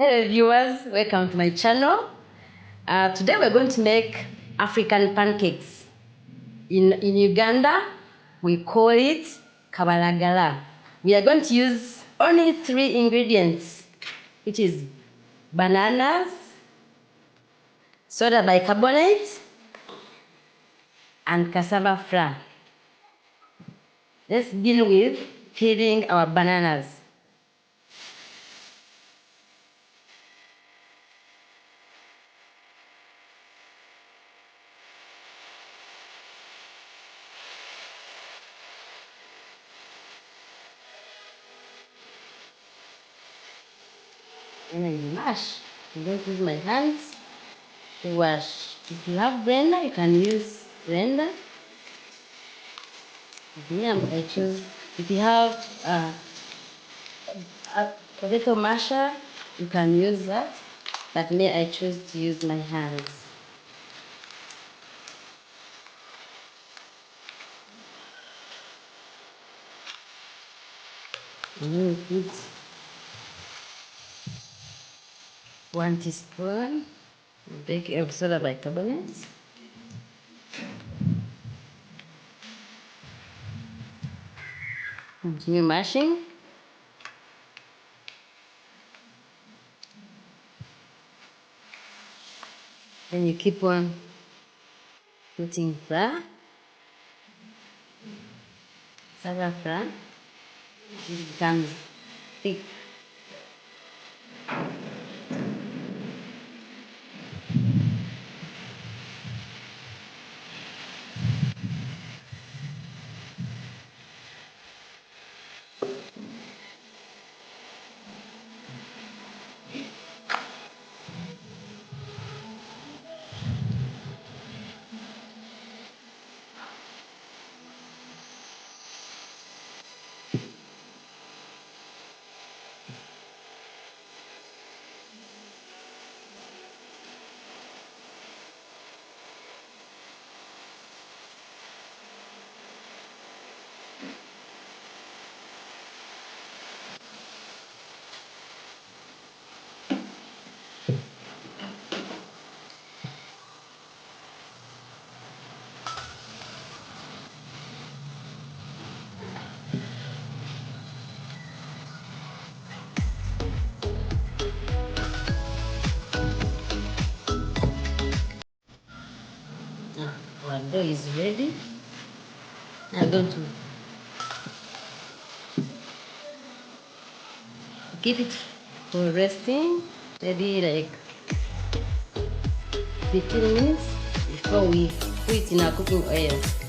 Hello viewers, welcome to my channel. Today we're going to make African pancakes. In Uganda, we call it kabalagala. We are going to use only 3 ingredients, which is bananas, soda bicarbonate, and cassava flour. Let's begin with peeling our bananas. And then mash. I'm going to use my hands to wash. If you have blender, you can use blender. Yeah, I choose. If you have a potato masher, you can use that. But me, I choose to use my hands. Put 1 teaspoon baking soda bicarbonate. Continue mashing. Then you keep on putting flour, cassava flour. It becomes thick. Our dough is ready. I'm going to keep it for resting, maybe like 15 minutes before we put it in our cooking oil.